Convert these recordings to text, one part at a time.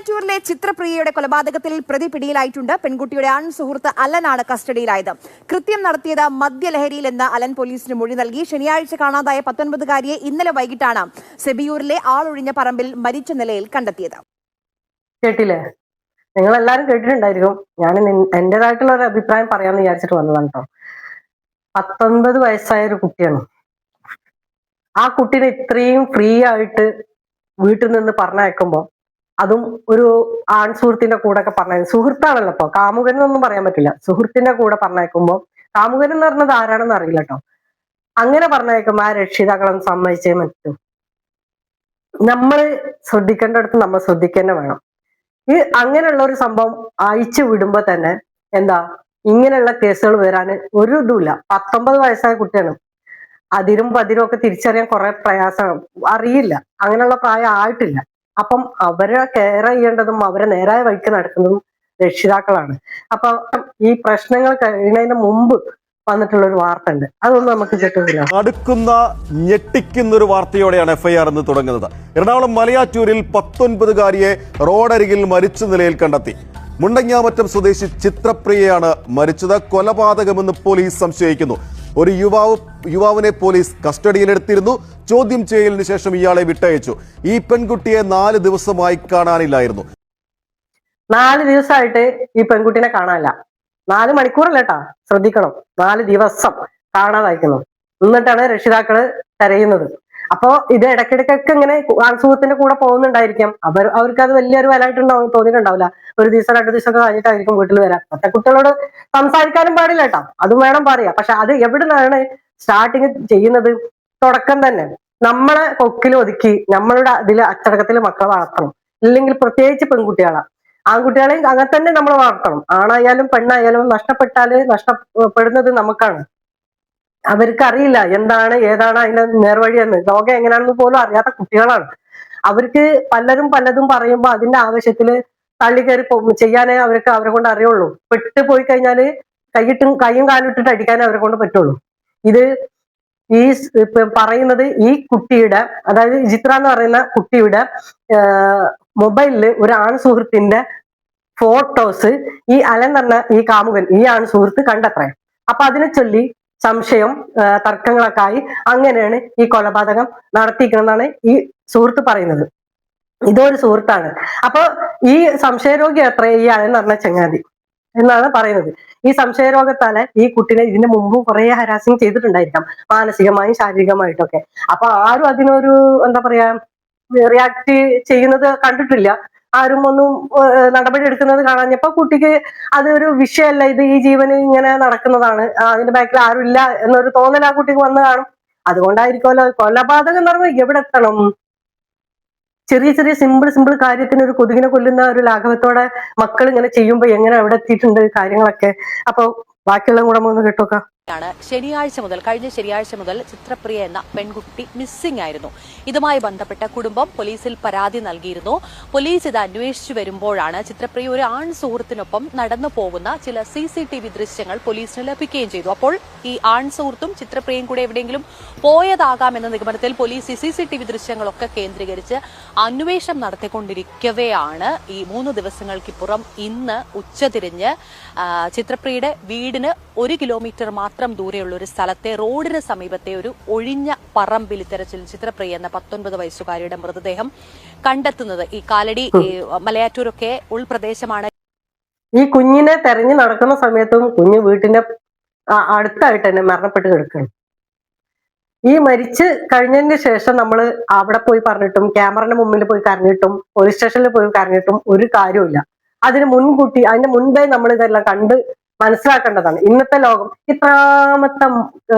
മലയാറ്റൂരിലെ ചിത്രപ്രിയയുടെ കൊലപാതകത്തിൽ പ്രതി പിടിയിലായിട്ടുണ്ട്. പെൺകുട്ടിയുടെ സുഹൃത്ത് അലനാണ് കസ്റ്റഡിയിലായത്. കൃത്യം നടത്തിയത് മദ്യലഹരിയിലെന്ന് അലൻ പോലീസിന് മൊഴി നൽകി. ശനിയാഴ്ച കാണാതായ 19-കാരിയെ ഇന്നലെ വൈകിട്ടാണ് സെബിയൂരിലെ ആളൊഴിഞ്ഞ പറമ്പിൽ മരിച്ച നിലയിൽ കണ്ടെത്തിയത്. കേട്ടില്ലേ? നിങ്ങൾ എല്ലാരും കേട്ടിട്ടുണ്ടായിരിക്കും. ഞാൻ എന്റേതായിട്ടുള്ള ഒരു അഭിപ്രായം പറയാമെന്ന് വിചാരിച്ചിട്ട് വന്നതാണ് കേട്ടോ. 19 വയസ്സായ ഒരു കുട്ടിയാണ്. ആ കുട്ടീനെ ഇത്രയും ഫ്രീ ആയിട്ട് വീട്ടിൽ നിന്ന് പറഞ്ഞയക്കുമ്പോൾ, അതും ഒരു ആൺ സുഹൃത്തിന്റെ കൂടെ ഒക്കെ പറഞ്ഞയക്കും. സുഹൃത്താണല്ലോ, ഇപ്പൊ കാമുകൻ എന്നൊന്നും പറയാൻ പറ്റില്ല. സുഹൃത്തിന്റെ കൂടെ പറഞ്ഞയക്കുമ്പോൾ, കാമുകൻ എന്ന് പറഞ്ഞത് ആരാണെന്ന് അറിയില്ല കേട്ടോ. അങ്ങനെ പറഞ്ഞയക്കുമ്പോൾ ആ രക്ഷിതാക്കളൊന്നും സമ്മതിച്ചേ പറ്റൂ. നമ്മൾ ശ്രദ്ധിക്കേണ്ടടുത്ത് നമ്മൾ ശ്രദ്ധിക്കുക വേണം. ഈ അങ്ങനെയുള്ള ഒരു സംഭവം അയച്ചു വിടുമ്പോ തന്നെ എന്താ ഇങ്ങനെയുള്ള കേസുകൾ വരാൻ ഒരു ഇതുമില്ല. 19 വയസ്സായ കുട്ടിയാണ്. അതിരും പതിരും ഒക്കെ തിരിച്ചറിയാൻ കുറെ പ്രയാസമാണ്. അറിയില്ല, അങ്ങനെയുള്ള പ്രായം ആയിട്ടില്ല. അപ്പം അവരെ കെയർ ചെയ്യേണ്ടതും അവരെ നേരായ വഴിക്ക് നടക്കുന്നതും രക്ഷിതാക്കളാണ്. അപ്പൊ ഈ പ്രശ്നങ്ങൾ കഴിയുന്നതിന് മുമ്പ് വന്നിട്ടുള്ള ഒരു വാർത്ത ഉണ്ട്, അതൊന്നും നമുക്ക് കിട്ടുന്നില്ല. അടുക്കുന്ന ഞെട്ടിക്കുന്ന ഒരു വാർത്തയോടെയാണ് FIR എന്ന് തുടങ്ങുന്നത്. എറണാകുളം മലയാറ്റൂരിൽ 19-കാരിയെ റോഡരികിൽ മരിച്ച നിലയിൽ കണ്ടെത്തി. മുണ്ടങ്ങാമറ്റം സ്വദേശി ചിത്രപ്രിയയാണ് മരിച്ചത്. കൊലപാതകമെന്ന് പോലീസ് സംശയിക്കുന്നു. ഒരു യുവാവിനെ പോലീസ് കസ്റ്റഡിയിലെടുത്തിരുന്നു. ചോദ്യം ചെയ്യലിന് ശേഷം ഇയാളെ വിട്ടയച്ചു. ഈ പെൺകുട്ടിയെ 4 ദിവസമായി കാണാനില്ലായിരുന്നു. 4 ദിവസമായിട്ട് ഈ പെൺകുട്ടിനെ കാണാനില്ല. 4 മണിക്കൂറല്ല കേട്ടാ, ശ്രദ്ധിക്കണം. 4 ദിവസം കാണാതായിരിക്കുന്നു. എന്നിട്ടാണ് രക്ഷിതാക്കള് തിരയുന്നത്. അപ്പോ ഇത് ഇടയ്ക്കിടയ്ക്കൊക്കെ ഇങ്ങനെ ആൺസുഹൃത്തിന്റെ കൂടെ പോകുന്നുണ്ടായിരിക്കാം. അവർക്ക് അത് വലിയൊരു വിലയായിട്ടുണ്ടാവും തോന്നിയിട്ടുണ്ടാവില്ല. ഒരു ദിവസം 2 ദിവസമൊക്കെ കഴിഞ്ഞിട്ടായിരിക്കും വീട്ടിൽ വരാം. മറ്റേ കുട്ടികളോട് സംസാരിക്കാനും പാടില്ല കേട്ടോ, അതും വേണം പറയാം. പക്ഷെ അത് എവിടുന്നാണ് സ്റ്റാർട്ടിങ് ചെയ്യുന്നത്? തുടക്കം തന്നെ നമ്മളെ കൊക്കിൽ ഒതുക്കി നമ്മളുടെ അതിൽ അച്ചടക്കത്തിൽ മക്കളെ വളർത്തണം. ഇല്ലെങ്കിൽ പ്രത്യേകിച്ച് പെൺകുട്ടികളാ, ആൺകുട്ടികളെയും അങ്ങനെ തന്നെ നമ്മൾ വളർത്തണം. ആണായാലും പെണ്ണായാലും നഷ്ടപ്പെടുന്നത് നമുക്കാണ്. അവർക്ക് അറിയില്ല എന്താണ് ഏതാണ് അതിന്റെ നേർവഴിയെന്ന്, ലോകം എങ്ങനെയാണെന്ന് പോലും അറിയാത്ത കുട്ടികളാണ്. അവർക്ക് പലതും പറയുമ്പോൾ അതിന്റെ ആവശ്യത്തില് തള്ളിക്കയറി ചെയ്യാനേ അവർക്ക് അവരെ കൊണ്ട് അറിയുള്ളൂ. പെട്ടുപോയി കഴിഞ്ഞാല് കൈയും കാലും ഇട്ടിട്ട് അടിക്കാനേ അവരെ കൊണ്ട് പറ്റുള്ളൂ. ഇത് ഈ പറയുന്നത് ഈ കുട്ടിയുടെ, അതായത് ചിത്ര എന്ന് പറയുന്ന കുട്ടിയുടെ മൊബൈലില് ഒരു ആൺ സുഹൃത്തിന്റെ ഫോട്ടോസ് ഈ അലൻ പറഞ്ഞ ഈ കാമുകൻ, ഈ ആൺ സുഹൃത്ത് കണ്ടത്രേ. അപ്പൊ അതിനെ ചൊല്ലി സംശയം, തർക്കങ്ങളൊക്കെ ആയി അങ്ങനെയാണ് ഈ കൊലപാതകം നടത്തിയിരിക്കുന്നതാണ് ഈ സുഹൃത്ത് പറയുന്നത്. ഇതൊരു സുഹൃത്താണ്. അപ്പൊ ഈ സംശയരോഗി അത്ര ഈ അലൻ പറഞ്ഞ ചങ്ങാതി എന്നാണ് പറയുന്നത്. ഈ സംശയരോഗത്താല് ഈ കുട്ടിനെ ഇതിന് മുമ്പും കുറെ ഹരാസിങ് ചെയ്തിട്ടുണ്ടായിരിക്കാം, മാനസികമായും ശാരീരികമായിട്ടൊക്കെ. അപ്പൊ ആരും അതിനൊരു എന്താ പറയാ റിയാക്ട് ചെയ്യുന്നത് കണ്ടിട്ടില്ല. ആരും ഒന്നും നടപടി എടുക്കുന്നത് കാണാഞ്ഞപ്പോ കുട്ടിക്ക് അതൊരു വിഷയമല്ല, ഇത് ഈ ജീവന് ഇങ്ങനെ നടക്കുന്നതാണ്, അതിന്റെ ബാക്കിൽ ആരും ഇല്ല എന്നൊരു തോന്നൽ ആ കുട്ടിക്ക് വന്നു കാണും. അതുകൊണ്ടായിരിക്കുമല്ലോ കൊലപാതകം എന്ന് പറഞ്ഞാൽ എവിടെ എത്തണം? ചെറിയ സിമ്പിൾ കാര്യത്തിന് ഒരു കൊതുകിനെ കൊല്ലുന്ന ഒരു ലാഘവത്തോടെ മക്കൾ ഇങ്ങനെ ചെയ്യുമ്പോൾ എങ്ങനെ എവിടെ എത്തിയിട്ടുണ്ട് കാര്യങ്ങളൊക്കെ. അപ്പൊ ബാക്കിയുള്ള കൂടെ ഒന്ന് കേട്ടോക്കാം. കഴിഞ്ഞ ശനിയാഴ്ച മുതൽ ചിത്രപ്രിയ എന്ന പെൺകുട്ടി മിസ്സിംഗ് ആയിരുന്നു. ഇതുമായി ബന്ധപ്പെട്ട കുടുംബം പോലീസിൽ പരാതി നൽകിയിരുന്നു. പോലീസ് ഇത് അന്വേഷിച്ചു വരുമ്പോഴാണ് ചിത്രപ്രിയ ഒരു ആൺ സുഹൃത്തിനൊപ്പം നടന്നു പോകുന്ന ചില CCTV ദൃശ്യങ്ങൾ പോലീസിന് ലഭിക്കുകയും ചെയ്തു. അപ്പോൾ ഈ ആൺ സുഹൃത്തും ചിത്രപ്രിയയും കൂടെ എവിടെയെങ്കിലും പോയതാകാമെന്ന നിഗമനത്തിൽ പോലീസ് ഈ CCTV ദൃശ്യങ്ങളൊക്കെ കേന്ദ്രീകരിച്ച് അന്വേഷണം നടത്തിക്കൊണ്ടിരിക്കവെയാണ് ഈ 3 ദിവസങ്ങൾക്കിപ്പുറം ഇന്ന് ഉച്ചതിരിഞ്ഞ് ചിത്രപ്രിയയുടെ വീടിന് 1 കിലോമീറ്റർ മാത്രം ദൂരെയുള്ള ഒരു സ്ഥലത്തെ റോഡിന് സമീപത്തെ ഒരു ഒഴിഞ്ഞ പറമ്പിൽ തെരച്ചിൽ ചിത്രപ്രിയ എന്ന 19 വയസ്സുകാരിയുടെ മൃതദേഹം കണ്ടെത്തുന്നത്. ഈ കാലടി മലയാറ്റൂരൊക്കെ ഉൾപ്രദേശമാണ്. ഈ കുഞ്ഞിനെ തെരഞ്ഞു നടക്കുന്ന സമയത്തും കുഞ്ഞ് വീട്ടിന്റെ അടുത്തായിട്ട് തന്നെ മരണപ്പെട്ട് കിടക്കുകയാണ്. ഈ മരിച്ച് കഴിഞ്ഞതിന് ശേഷം നമ്മൾ അവിടെ പോയി പറഞ്ഞിട്ടും ക്യാമറയുടെ മുമ്പിൽ പോയി കരഞ്ഞിട്ടും പോലീസ് സ്റ്റേഷനിൽ പോയി കരഞ്ഞിട്ടും ഒരു കാര്യമില്ല. അതിന്റെ മുൻപേ നമ്മൾ ഇതെല്ലാം കണ്ട് മനസ്സിലാക്കേണ്ടതാണ്. ഇന്നത്തെ ലോകം എത്രാമത്തെ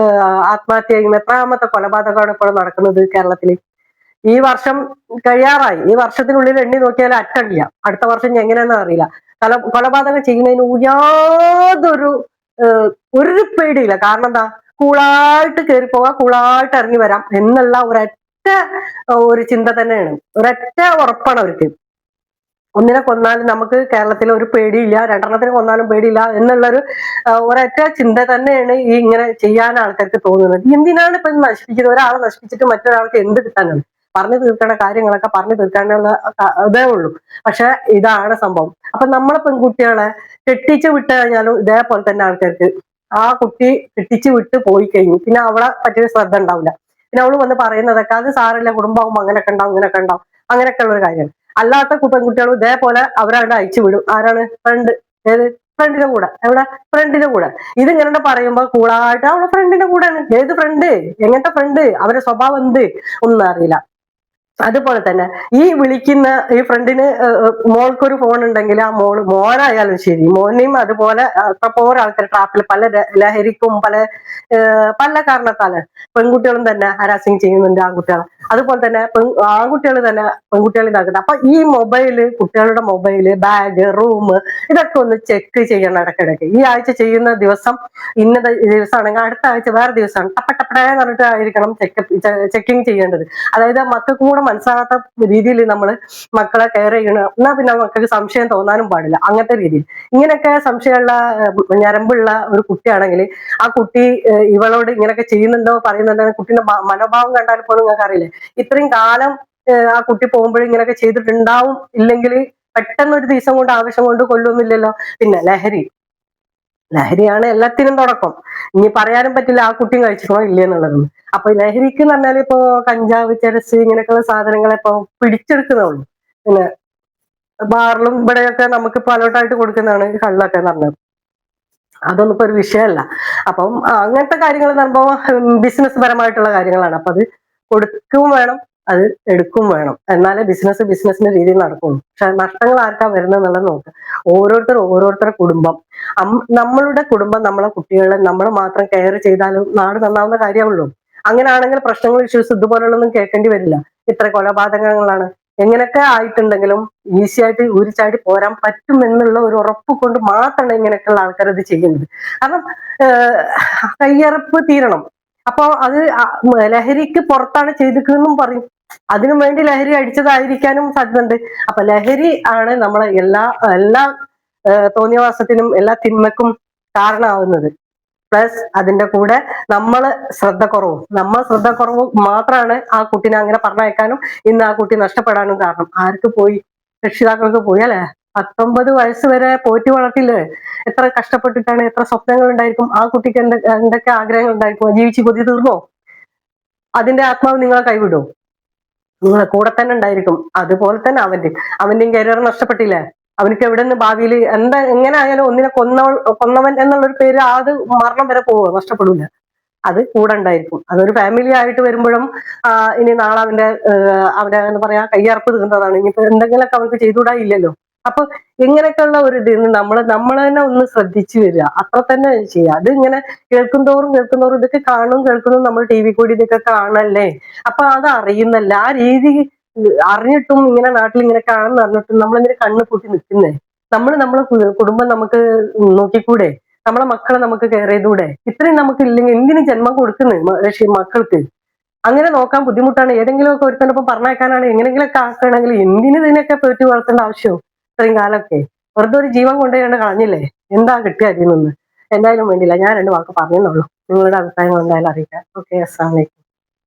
ആത്മഹത്യയും എത്രാമത്തെ കൊലപാതകമാണ് ഇപ്പോൾ നടക്കുന്നത് കേരളത്തിൽ. ഈ വർഷം കഴിയാറായി. ഈ വർഷത്തിനുള്ളിൽ എണ്ണി നോക്കിയാൽ അറ്റമില്ല. അടുത്ത വർഷം എങ്ങനെയാണെന്ന് അറിയില്ല. കൊലപാതകം ചെയ്യുന്നതിന് യാതൊരു ഒരു പേടിയില്ല. കാരണം എന്താ? കൂളായിട്ട് കയറി പോകാം, കൂളായിട്ട് ഇറങ്ങി വരാം എന്നുള്ള ഒരു ചിന്ത തന്നെയാണ്, ഒരൊറ്റ ഉറപ്പാണ് അവർക്ക്. ഒന്നിനെ കൊന്നാലും നമുക്ക് കേരളത്തിൽ ഒരു പേടിയില്ല, 2 കൊന്നാലും പേടിയില്ല എന്നുള്ളൊരു ഒരൊറ്റ ചിന്ത തന്നെയാണ് ഈ ഇങ്ങനെ ചെയ്യാൻ ആൾക്കാർക്ക് തോന്നുന്നത്. എന്തിനാണ് ഇപ്പൊ നശിപ്പിക്കുന്നത്? ഒരാളെ നശിപ്പിച്ചിട്ട് മറ്റൊരാൾക്ക് എന്ത് കിട്ടാനാണ്? പറഞ്ഞു തീർക്കേണ്ട കാര്യങ്ങളൊക്കെ പറഞ്ഞു തീർക്കാനുള്ള ഇതേ ഉള്ളൂ. പക്ഷെ ഇതാണ് സംഭവം. അപ്പൊ നമ്മളെ പെൺകുട്ടികളെ കെട്ടിച്ചു വിട്ട് കഴിഞ്ഞാലും ഇതേപോലെ തന്നെ ആൾക്കാർക്ക് ആ കുട്ടി കെട്ടിച്ചു വിട്ട് പോയി കഴിഞ്ഞു പിന്നെ അവളെ പറ്റിയ ശ്രദ്ധ ഉണ്ടാവില്ല. പിന്നെ അവള് വന്ന് പറയുന്നതൊക്കെ അത് സാറില്ല, കുടുംബമാകുമ്പോൾ അങ്ങനെയൊക്കെ ഉണ്ടാവും ഇങ്ങനെയൊക്കെ ഉണ്ടാവും, അങ്ങനെയൊക്കെ ഉള്ള ഒരു കാര്യമാണ്. അല്ലാത്ത പെൺകുട്ടികളും ഇതേപോലെ അവരവിടെ അയച്ചു വിടും. ആരാണ്? ഫ്രണ്ട്. ഏത്? ഫ്രണ്ടിന്റെ കൂടെ. എവിടെ? ഫ്രണ്ടിന്റെ കൂടെ. ഇതിങ്ങനെ പറയുമ്പോ കൂളായിട്ട് അവളെ ഫ്രണ്ടിന്റെ കൂടെയാണ്. ഏത് ഫ്രണ്ട്? എങ്ങനത്തെ ഫ്രണ്ട്? അവരുടെ സ്വഭാവം എന്ത്? ഒന്നും അറിയില്ല. അതുപോലെ തന്നെ ഈ വിളിക്കുന്ന ഈ ഫ്രണ്ടിന് മോൾക്കൊരു ഫോൺ ഉണ്ടെങ്കിൽ ആ മോനായാലും ശരി, മോനെയും അതുപോലെ പോര ആൾക്കാർ ട്രാപ്പിൽ പല ലഹരിക്കും പല കാരണത്താല് പെൺകുട്ടികളും തന്നെ ഹരാസിങ് ചെയ്യുന്നുണ്ട് ആൺകുട്ടികളെ. അതുപോലെ തന്നെ ആൺകുട്ടികൾ തന്നെ പെൺകുട്ടികളെ ഇതാക്കുന്നത്. അപ്പൊ ഈ മൊബൈല്, കുട്ടികളുടെ മൊബൈല്, ബാഗ്, റൂം ഇതൊക്കെ ഒന്ന് ചെക്ക് ചെയ്യണം ഇടയ്ക്കിടയ്ക്ക്. ഈ ആഴ്ച ചെയ്യുന്ന ദിവസം ഇന്ന ദിവസമാണെങ്കിൽ അടുത്ത ആഴ്ച വേറെ ദിവസമാണ് ടപ്പടേ പറഞ്ഞിട്ടായിരിക്കണം ചെക്കിങ് ചെയ്യേണ്ടത്. അതായത് മക്കൾക്ക് കൂടെ മനസ്സിലാകാത്ത രീതിയിൽ നമ്മൾ മക്കളെ കെയർ ചെയ്യണം. എന്നാ പിന്നെ മക്കൾക്ക് സംശയം തോന്നാനും പാടില്ല. അങ്ങനത്തെ രീതിയിൽ ഇങ്ങനെയൊക്കെ സംശയമുള്ള ഞരമ്പുള്ള ഒരു കുട്ടിയാണെങ്കിൽ ആ കുട്ടി ഇവളോട് ഇങ്ങനെയൊക്കെ ചെയ്യുന്നുണ്ടോ പറയുന്നുണ്ടോ, കുട്ടീന്റെ മനോഭാവം കണ്ടാൽ പോലും നിങ്ങൾക്ക് അറിയില്ലേ ഇത്രയും കാലം ആ കുട്ടി പോകുമ്പോഴും ഇങ്ങനെയൊക്കെ ചെയ്തിട്ടുണ്ടാവും. ഇല്ലെങ്കിൽ പെട്ടെന്ന് ഒരു ദിവസം കൊണ്ട് ആവശ്യം കൊണ്ട് കൊല്ലൊന്നുമില്ലല്ലോ. പിന്നെ ലഹരിയാണ് എല്ലാത്തിനും തുടക്കം. ഇനി പറയാനും പറ്റില്ല ആ കുട്ടിയും കഴിച്ചിട്ടോ ഇല്ലേ എന്നുള്ളതൊന്നും. അപ്പൊ ലഹരിക്ക് എന്ന് പറഞ്ഞാൽ ഇപ്പോ കഞ്ചാവ്, ചെരസ് ഇങ്ങനെയൊക്കെയുള്ള സാധനങ്ങളെ ഇപ്പൊ പിടിച്ചെടുക്കുന്നതുള്ളൂ. പിന്നെ ബാറിലും ഇവിടെയൊക്കെ നമുക്കിപ്പോ അലോട്ടായിട്ട് കൊടുക്കുന്നതാണ് ഈ കള്ളൊക്കെ എന്ന് പറഞ്ഞത്. അതൊന്നും ഇപ്പൊ ഒരു വിഷയമല്ല. അപ്പം അങ്ങനത്തെ കാര്യങ്ങൾ എന്ന് പറയുമ്പോൾ ബിസിനസ് പരമായിട്ടുള്ള കാര്യങ്ങളാണ്. അപ്പൊ അത് കൊടുക്കും വേണം, അത് എടുക്കും വേണം. എന്നാലേ ബിസിനസിന്റെ രീതിയിൽ നടക്കുള്ളൂ. പക്ഷെ നഷ്ടങ്ങൾ ആർക്കാ വരുന്നത് നോക്ക്. ഓരോരുത്തരുടെ കുടുംബം, നമ്മളുടെ കുടുംബം, നമ്മളെ കുട്ടികളെ നമ്മൾ മാത്രം കെയർ ചെയ്താലും നാട് നന്നാവുന്ന കാര്യമുള്ളൂ. അങ്ങനെയാണെങ്കിൽ പ്രശ്നങ്ങൾ, ഇഷ്യൂസ് ഇതുപോലുള്ളൊന്നും കേൾക്കേണ്ടി വരില്ല. ഇത്ര കൊലപാതകങ്ങളാണ് എങ്ങനെയൊക്കെ ആയിട്ടുണ്ടെങ്കിലും ഈസി ആയിട്ട് ഊരിച്ചാടി പോരാൻ പറ്റും എന്നുള്ള ഒരു ഉറപ്പ് കൊണ്ട് മാത്രമാണ് ഇങ്ങനെയൊക്കെയുള്ള ആൾക്കാർ ഇത് ചെയ്യുന്നത്. കാരണം കയ്യറപ്പ് തീരണം. അപ്പൊ അത് ലഹരിക്ക് പുറത്താണ് ചെയ്തിരിക്കുന്നതെന്നും പറയും. അതിനു വേണ്ടി ലഹരി അടിച്ചതായിരിക്കാനും സാധ്യതയുണ്ട്. അപ്പൊ ലഹരി ആണ് നമ്മളെ എല്ലാ തോന്നിയവാസത്തിനും എല്ലാ തിന്മക്കും കാരണമാവുന്നത്. പ്ലസ് അതിന്റെ കൂടെ നമ്മൾ ശ്രദ്ധക്കുറവ് മാത്രമാണ് ആ കുട്ടീനെ അങ്ങനെ പറഞ്ഞയക്കാനും ഇന്ന് ആ കുട്ടി നഷ്ടപ്പെടാനും കാരണം. ആർക്ക് പോയി? രക്ഷിതാക്കൾക്ക് പോയി അല്ലെ. 19 വയസ്സ് വരെ പോറ്റി വളർത്തില്ലേ, എത്ര കഷ്ടപ്പെട്ടിട്ടാണ്, എത്ര സ്വപ്നങ്ങൾ ഉണ്ടായിരിക്കും ആ കുട്ടിക്ക്, എന്തൊക്കെ ആഗ്രഹങ്ങൾ ഉണ്ടായിരിക്കും. ജീവിച്ച് കൊതി തീർന്നോ? അതിന്റെ ആത്മാവ് നിങ്ങളെ കൈവിടും? നിങ്ങളെ കൂടെ തന്നെ ഉണ്ടായിരിക്കും. അതുപോലെ തന്നെ അവന്റെയും കരിയർ നഷ്ടപ്പെട്ടില്ലേ. അവനക്ക് എവിടെ നിന്ന് ഭാവിയിൽ എങ്ങനെ ആയാലും ഒന്നിനെ കൊന്നവൻ എന്നുള്ളൊരു പേര് അത് മരണം വരെ പോവുക, നഷ്ടപ്പെടില്ല. അത് കൂടെ ഉണ്ടായിരിക്കും. അതൊരു ഫാമിലി ആയിട്ട് വരുമ്പോഴും ഇനി നാളെ അവന്റെ എന്താ പറയാ കയ്യറപ്പ് തീർന്നതാണ്. ഇനിയിപ്പോ എന്തെങ്കിലുമൊക്കെ അവർക്ക് ചെയ്തുകൂടാ ഇല്ലല്ലോ. അപ്പൊ ഇങ്ങനെയൊക്കെയുള്ള ഒരു ഇതിൽ നമ്മൾ തന്നെ ഒന്ന് ശ്രദ്ധിച്ചു വരിക, അത്ര തന്നെ ചെയ്യുക. അത് ഇങ്ങനെ കേൾക്കും തോറും ഇതൊക്കെ കേൾക്കുന്നതും നമ്മൾ TV കൂടി ഇതൊക്കെ കാണല്ലേ. അപ്പൊ അത് അറിയുന്നല്ല ആ രീതി അറിഞ്ഞിട്ടും ഇങ്ങനെ നാട്ടിൽ ഇങ്ങനെ കാണുന്ന അറിഞ്ഞിട്ടും നമ്മളിങ്ങനെ കണ്ണ് പൂട്ടി നിൽക്കുന്നേ. നമ്മളെ കുടുംബം നമുക്ക് നോക്കിക്കൂടെ? നമ്മളെ മക്കളെ നമുക്ക് കെയർ ചെയ്തുകൂടെ? ഇത്രയും നമുക്ക് ഇല്ലെങ്കിൽ എന്തിനു ജന്മം കൊടുക്കുന്നത് മക്കൾക്ക്? അങ്ങനെ നോക്കാൻ ബുദ്ധിമുട്ടാണ്. ഏതെങ്കിലുമൊക്കെ ഒരുത്തനൊപ്പം പറഞ്ഞേക്കാനാണ് എങ്ങനെങ്കിലൊക്കെ ആക്കണമെങ്കിൽ എന്തിനു ഇതിനൊക്കെ പേറ്റി വളർത്തേണ്ട ആവശ്യം? ഇത്രയും കാലമൊക്കെ വെറുതെ ഒരു ജീവൻ കൊണ്ടുപോയി കളഞ്ഞില്ലേ. എന്താ കിട്ടിയ അതിൽ നിന്ന്? എന്തായാലും വേണ്ടില്ല, ഞാൻ 2 വാക്ക് പറഞ്ഞെന്നുള്ളൂ. നിങ്ങളുടെ അഭിപ്രായങ്ങൾ എന്തായാലും അറിയിക്കാം. ഓക്കെ, അസ്സലാമു അലൈക്കും.